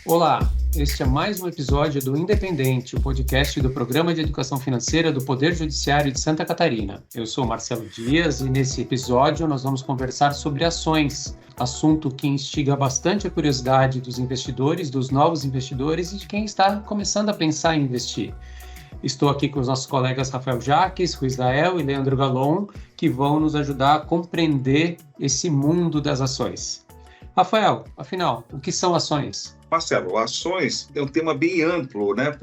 Olá, este é mais um episódio do Independente, o podcast do Programa de Educação Financeira do Poder Judiciário de Santa Catarina. Eu sou Marcelo Dias e nesse episódio nós vamos conversar sobre ações, assunto que instiga bastante a curiosidade dos investidores, dos novos investidores e de quem está começando a pensar em investir. Estou aqui com os nossos colegas Rafael Jaques, Ruiz Dael e Leandro Galon, que vão nos ajudar a compreender esse mundo das ações. Rafael, afinal, o que são ações? Marcelo, ações é um tema bem amplo, né?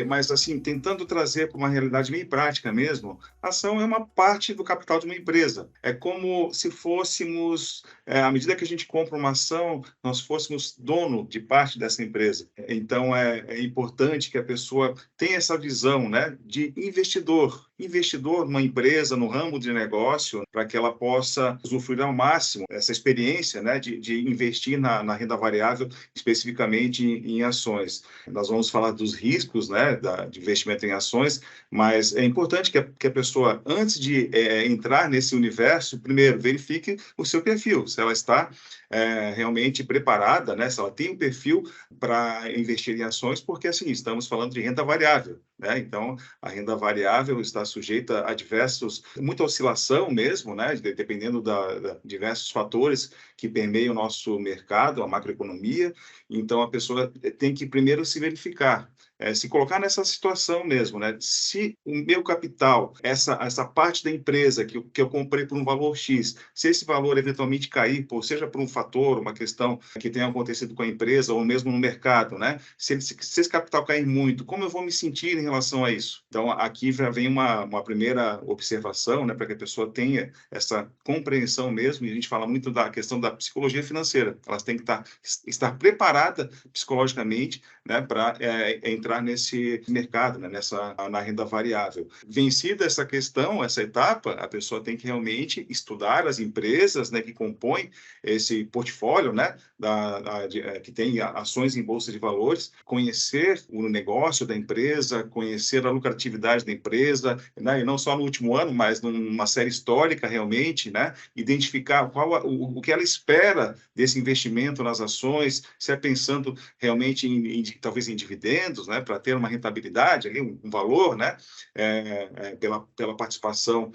Mas assim, tentando trazer para uma realidade bem prática mesmo, a ação é uma parte do capital de uma empresa. É como se fôssemos, à medida que a gente compra uma ação, nós fôssemos dono de parte dessa empresa. Então, é importante que a pessoa tenha essa visão, né, de investidor numa empresa, no ramo de negócio, para que ela possa usufruir ao máximo essa experiência, né, de investir na renda variável, especificamente em ações. Nós vamos falar dos riscos, né, de investimento em ações, mas é importante que a pessoa, antes de entrar nesse universo, primeiro verifique o seu perfil, se ela está realmente preparada, né, se ela tem um perfil para investir em ações, porque assim, estamos falando de renda variável, né? Então, a renda variável está sujeita a muita oscilação mesmo, né, dependendo de diversos fatores que permeiam o nosso mercado, a macroeconomia. Então, a pessoa tem que primeiro se verificar, se colocar nessa situação mesmo, né? Se o meu capital, essa parte da empresa que eu comprei por um valor X, se esse valor eventualmente cair, seja por um fator, uma questão que tenha acontecido com a empresa ou mesmo no mercado, né? Se esse capital cair muito, como eu vou me sentir em relação a isso? Então, aqui já vem uma primeira observação, né, para que a pessoa tenha essa compreensão mesmo, e a gente fala muito da questão da psicologia financeira. Elas têm que estar preparada psicologicamente, né, para entrar nesse mercado, né, na renda variável. Vencida essa questão, essa etapa, a pessoa tem que realmente estudar as empresas, né, que compõem esse portfólio, né, que tem ações em bolsa de valores, conhecer o negócio da empresa, conhecer a lucratividade da empresa, né, e não só no último ano, mas numa série histórica realmente, né, identificar o que ela espera desse investimento nas ações, se é pensando realmente talvez em dividendos, né, para ter uma rentabilidade, ali, um valor, né, pela participação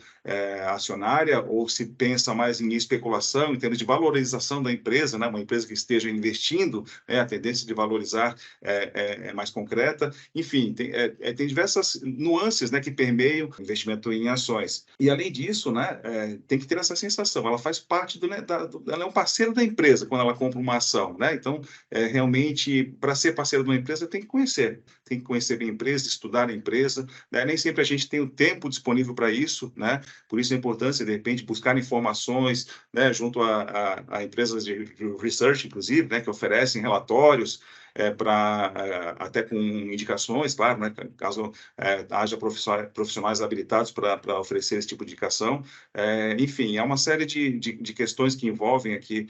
acionária, ou se pensa mais em especulação, em termos de valorização da empresa, né, uma empresa que esteja investindo, a tendência de valorizar é mais concreta. Enfim, tem diversas nuances, né, que permeiam o investimento em ações. E, além disso, né, tem que ter essa sensação, ela faz parte ela é um parceiro da empresa quando ela compra uma ação, né? Então, realmente, para ser parceiro de uma empresa, tem que conhecer bem a empresa, estudar a empresa, né? Nem sempre a gente tem o tempo disponível para isso, né? Por isso a importância, de repente, buscar informações, né, junto a empresas de research, inclusive, né, que oferecem relatórios, até com indicações, claro, né, caso haja profissionais habilitados para oferecer esse tipo de indicação. Enfim, é uma série de questões que envolvem aqui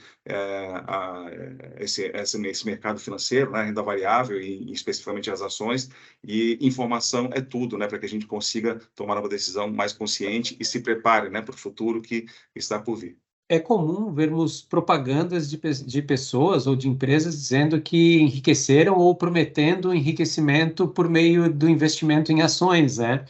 esse mercado financeiro, né, renda variável e especificamente as ações, e informação é tudo, né, para que a gente consiga tomar uma decisão mais consciente e se prepare, né, para o futuro que está por vir. É comum vermos propagandas de pessoas ou de empresas dizendo que enriqueceram ou prometendo enriquecimento por meio do investimento em ações, né?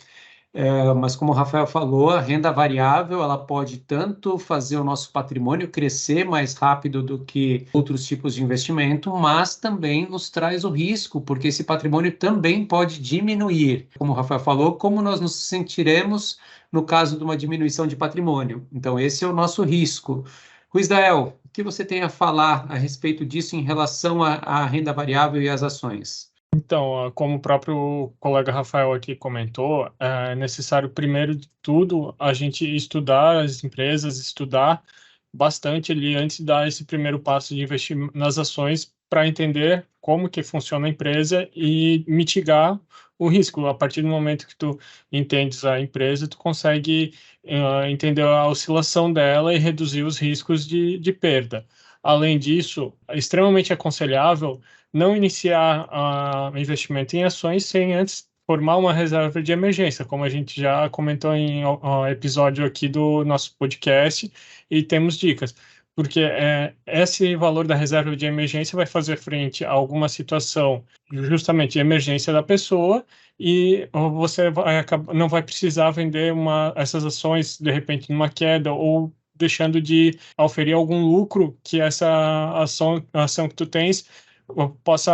Mas como o Rafael falou, a renda variável ela pode tanto fazer o nosso patrimônio crescer mais rápido do que outros tipos de investimento, mas também nos traz o risco, porque esse patrimônio também pode diminuir. Como o Rafael falou, como nós nos sentiremos no caso de uma diminuição de patrimônio. Então, esse é o nosso risco. Ruiz Dael, o que você tem a falar a respeito disso em relação à renda variável e às ações? Então, como o próprio colega Rafael aqui comentou, é necessário, primeiro de tudo, a gente estudar as empresas, estudar bastante ali antes de dar esse primeiro passo de investir nas ações para entender como que funciona a empresa e mitigar o risco. A partir do momento que tu entendes a empresa, tu consegue entender a oscilação dela e reduzir os riscos de perda. Além disso, é extremamente aconselhável não iniciar investimento em ações sem antes formar uma reserva de emergência, como a gente já comentou em episódio aqui do nosso podcast, e temos dicas. porque esse valor da reserva de emergência vai fazer frente a alguma situação justamente de emergência da pessoa e você não vai precisar vender essas ações, de repente, numa queda ou deixando de oferir algum lucro que essa ação que tu tens possa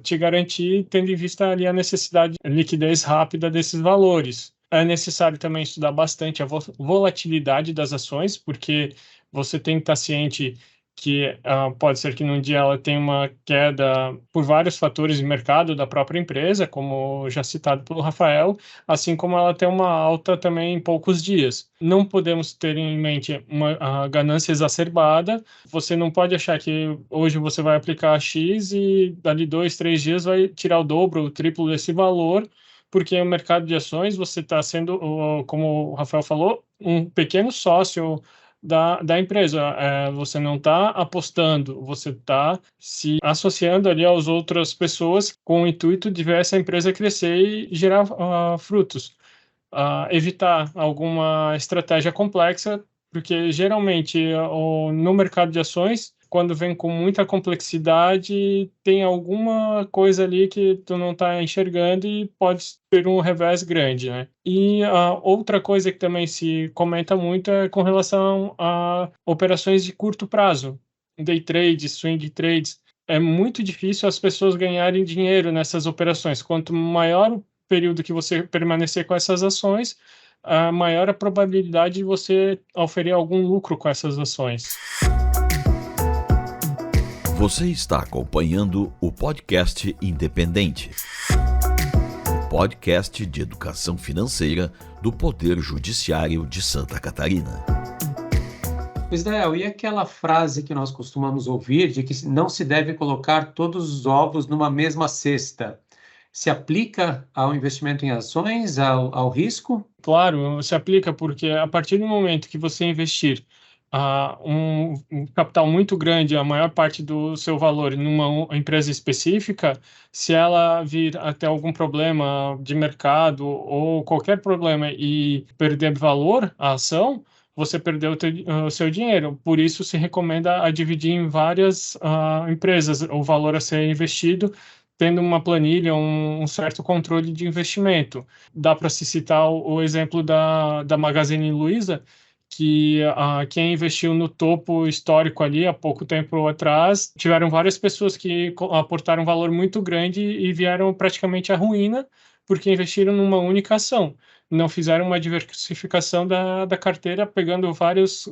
te garantir, tendo em vista ali a necessidade de liquidez rápida desses valores. É necessário também estudar bastante a volatilidade das ações, porque você tem que estar ciente que pode ser que num dia ela tenha uma queda por vários fatores de mercado da própria empresa, como já citado pelo Rafael, assim como ela tem uma alta também em poucos dias. Não podemos ter em mente a ganância exacerbada. Você não pode achar que hoje você vai aplicar X e dali 2, 3 dias vai tirar o dobro, o triplo desse valor, porque o mercado de ações você está sendo, como o Rafael falou, um pequeno sócio da empresa. Você não está apostando, você está se associando ali às outras pessoas com o intuito de ver essa empresa crescer e gerar frutos. Evitar alguma estratégia complexa, porque geralmente no mercado de ações, quando vem com muita complexidade, tem alguma coisa ali que tu não está enxergando e pode ter um revés grande, né? E outra coisa que também se comenta muito é com relação a operações de curto prazo, day trades, swing trades. É muito difícil as pessoas ganharem dinheiro nessas operações. Quanto maior o período que você permanecer com essas ações, maior a probabilidade de você oferir algum lucro com essas ações. Você está acompanhando o podcast Independente, o podcast de educação financeira do Poder Judiciário de Santa Catarina. Israel, e aquela frase que nós costumamos ouvir de que não se deve colocar todos os ovos numa mesma cesta? Se aplica ao investimento em ações, ao risco? Claro, se aplica porque a partir do momento que você investir um capital muito grande, a maior parte do seu valor numa empresa específica, se ela vir até algum problema de mercado ou qualquer problema e perder valor, a ação, você perdeu o seu dinheiro. Por isso se recomenda a dividir em várias empresas o valor a ser investido, tendo uma planilha, um certo controle de investimento. Dá para se citar o exemplo da Magazine Luiza, que quem investiu no topo histórico ali há pouco tempo atrás, tiveram várias pessoas que aportaram um valor muito grande e vieram praticamente à ruína porque investiram numa única ação. Não fizeram uma diversificação da carteira, pegando vários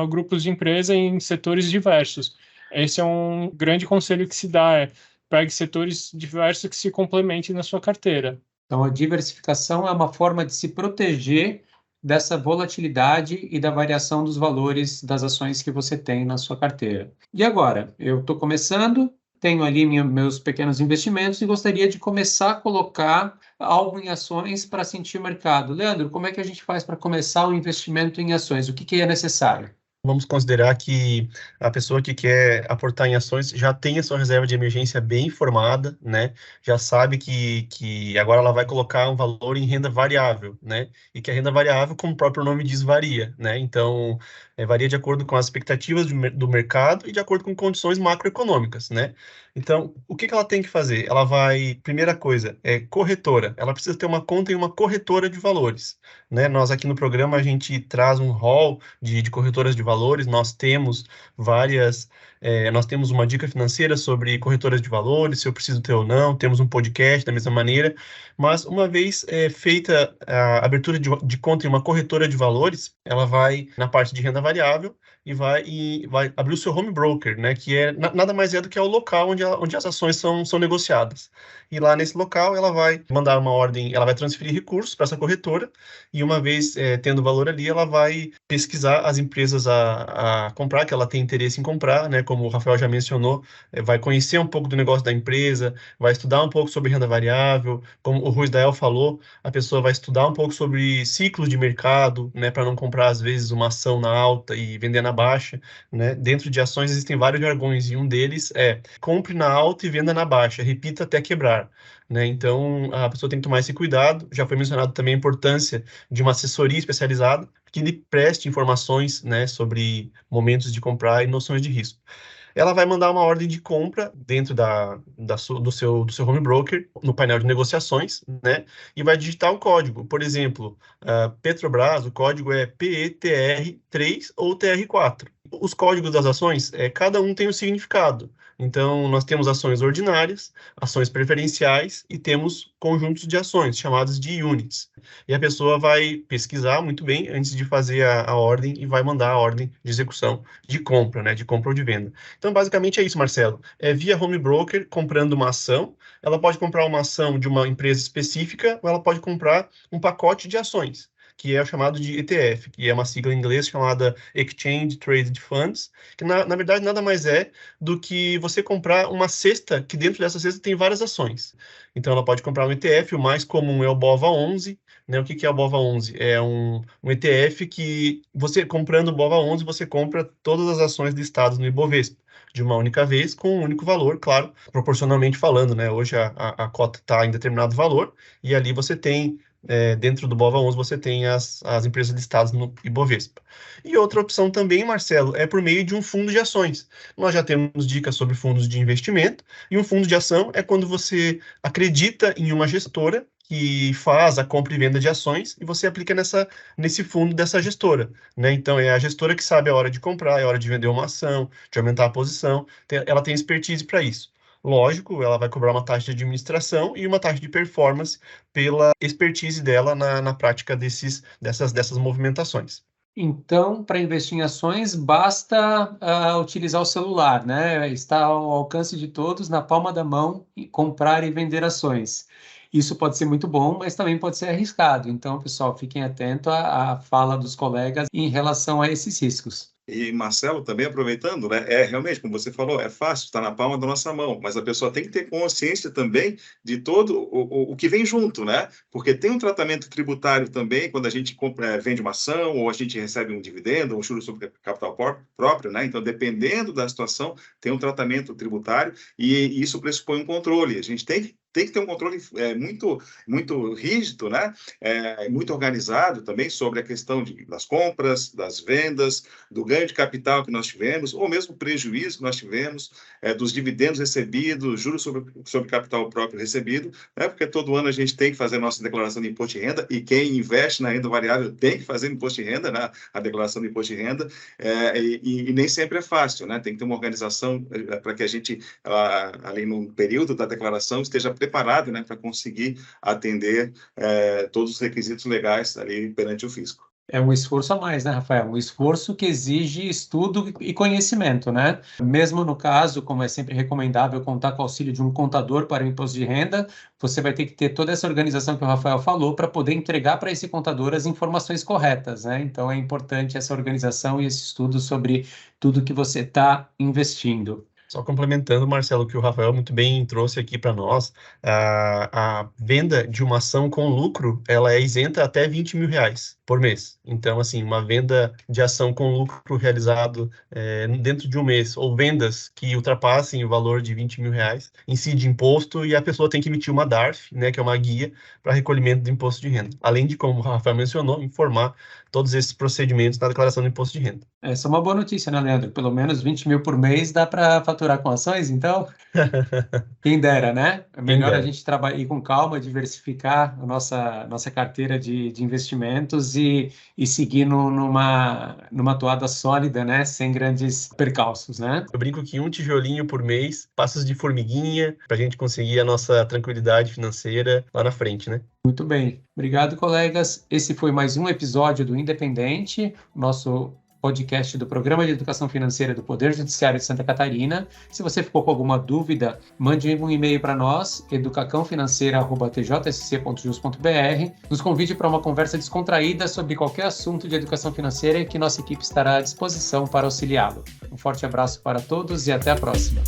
grupos de empresa em setores diversos. Esse é um grande conselho que se dá, pegue setores diversos que se complementem na sua carteira. Então, a diversificação é uma forma de se proteger dessa volatilidade e da variação dos valores das ações que você tem na sua carteira. E agora, eu estou começando, tenho ali meus pequenos investimentos e gostaria de começar a colocar algo em ações para sentir o mercado. Leandro, como é que a gente faz para começar o investimento em ações? O que é necessário? Vamos considerar que a pessoa que quer aportar em ações já tem a sua reserva de emergência bem formada, né? Já sabe que agora ela vai colocar um valor em renda variável, né? E que a renda variável, como o próprio nome diz, varia, né? Então, varia de acordo com as expectativas do mercado e de acordo com condições macroeconômicas, né? Então, o que ela tem que fazer? Ela vai, primeira coisa, corretora. Ela precisa ter uma conta em uma corretora de valores, né? Nós aqui no programa, a gente traz um hall de corretoras de valores, nós temos nós temos uma dica financeira sobre corretoras de valores, se eu preciso ter ou não, temos um podcast da mesma maneira, mas uma vez feita a abertura de conta em uma corretora de valores, ela vai na parte de renda variável e vai abrir o seu home broker, né, que nada mais do que o local onde as ações são negociadas. E lá nesse local ela vai mandar uma ordem, ela vai transferir recursos para essa corretora e uma vez tendo valor ali, ela vai pesquisar as empresas a comprar, que ela tem interesse em comprar, né, como o Rafael já mencionou, vai conhecer um pouco do negócio da empresa, vai estudar um pouco sobre renda variável, como o Rui Dael falou, a pessoa vai estudar um pouco sobre ciclos de mercado, né, para não comprar às vezes uma ação na alta e vender na baixa, né? Dentro de ações existem vários jargões e um deles é compre na alta e venda na baixa, repita até quebrar, né? Então a pessoa tem que tomar esse cuidado. Já foi mencionado também a importância de uma assessoria especializada que lhe preste informações, né, sobre momentos de comprar e noções de risco. Ela vai mandar uma ordem de compra dentro do seu home broker, no painel de negociações, né? E vai digitar um código. Por exemplo, Petrobras, o código é PETR3 ou TR4. Os códigos das ações, cada um tem um significado. Então, nós temos ações ordinárias, ações preferenciais e temos conjuntos de ações, chamados de units. E a pessoa vai pesquisar muito bem antes de fazer a ordem e vai mandar a ordem de execução de compra, né, de compra ou de venda. Então, basicamente é isso, Marcelo. Via home broker, comprando uma ação, ela pode comprar uma ação de uma empresa específica ou ela pode comprar um pacote de ações, que é o chamado de ETF, que é uma sigla em inglês chamada Exchange Traded Funds, que na verdade nada mais é do que você comprar uma cesta, que dentro dessa cesta tem várias ações. Então ela pode comprar um ETF, o mais comum é o BOVA11, né? O que é o BOVA11? É um ETF que você, comprando o BOVA11, você compra todas as ações listadas no Ibovespa, de uma única vez, com um único valor, claro, proporcionalmente falando, né? Hoje a cota está em determinado valor, e ali você tem, dentro do BOVA11, você tem as empresas listadas no Ibovespa. E outra opção também, Marcelo, é por meio de um fundo de ações. Nós já temos dicas sobre fundos de investimento, e um fundo de ação é quando você acredita em uma gestora que faz a compra e venda de ações e você aplica nesse fundo dessa gestora, né? Então, é a gestora que sabe a hora de comprar, a hora de vender uma ação, de aumentar a posição, ela tem expertise para isso. Lógico, ela vai cobrar uma taxa de administração e uma taxa de performance pela expertise dela na prática dessas movimentações. Então, para investir em ações, basta utilizar o celular, né? Está ao alcance de todos, na palma da mão, e comprar e vender ações. Isso pode ser muito bom, mas também pode ser arriscado. Então, pessoal, fiquem atentos à fala dos colegas em relação a esses riscos. E, Marcelo, também aproveitando, né? Realmente, como você falou, é fácil, está na palma da nossa mão, mas a pessoa tem que ter consciência também de todo o que vem junto, né? Porque tem um tratamento tributário também, quando a gente vende uma ação, ou a gente recebe um dividendo, um juro sobre capital próprio, né? Então, dependendo da situação, tem um tratamento tributário e isso pressupõe um controle. A gente tem que ter um controle muito rígido, né? Muito organizado também sobre a questão das compras, das vendas, do ganho de capital que nós tivemos, ou mesmo prejuízo que nós tivemos, dos dividendos recebidos, juros sobre capital próprio recebido, né? Porque todo ano a gente tem que fazer a nossa declaração de imposto de renda, e quem investe na renda variável tem que fazer imposto de renda, né? A declaração de imposto de renda, e nem sempre é fácil, né? Tem que ter uma organização para que a gente, ali no período da declaração, esteja preparado, né, para conseguir atender todos os requisitos legais ali perante o fisco. É um esforço a mais, né, Rafael? Um esforço que exige estudo e conhecimento, né? Mesmo no caso, como é sempre recomendável, contar com o auxílio de um contador para o imposto de renda, você vai ter que ter toda essa organização que o Rafael falou para poder entregar para esse contador as informações corretas, né? Então, é importante essa organização e esse estudo sobre tudo que você está investindo. Só complementando, Marcelo, que o Rafael muito bem trouxe aqui para nós, a venda de uma ação com lucro, ela é isenta até R$20 mil por mês. Então, assim, uma venda de ação com lucro realizado dentro de um mês, ou vendas que ultrapassem o valor de R$20 mil, incide imposto e a pessoa tem que emitir uma DARF, né, que é uma guia para recolhimento do imposto de renda. Além de, como o Rafael mencionou, informar todos esses procedimentos na declaração do imposto de renda. Essa é uma boa notícia, né, Leandro? Pelo menos 20 mil por mês dá para faturar com ações, então, quem dera, né? É melhor a gente trabalhar com calma, diversificar a nossa carteira de investimentos e seguir numa toada sólida, né? Sem grandes percalços, né? Eu brinco que um tijolinho por mês, passos de formiguinha, para a gente conseguir a nossa tranquilidade financeira lá na frente, né? Muito bem. Obrigado, colegas. Esse foi mais um episódio do Independente, nosso podcast do Programa de Educação Financeira do Poder Judiciário de Santa Catarina. Se você ficou com alguma dúvida, mande um e-mail para nós, educacãofinanceira@tjsc.jus.br. Nos convide para uma conversa descontraída sobre qualquer assunto de educação financeira que nossa equipe estará à disposição para auxiliá-lo. Um forte abraço para todos e até a próxima.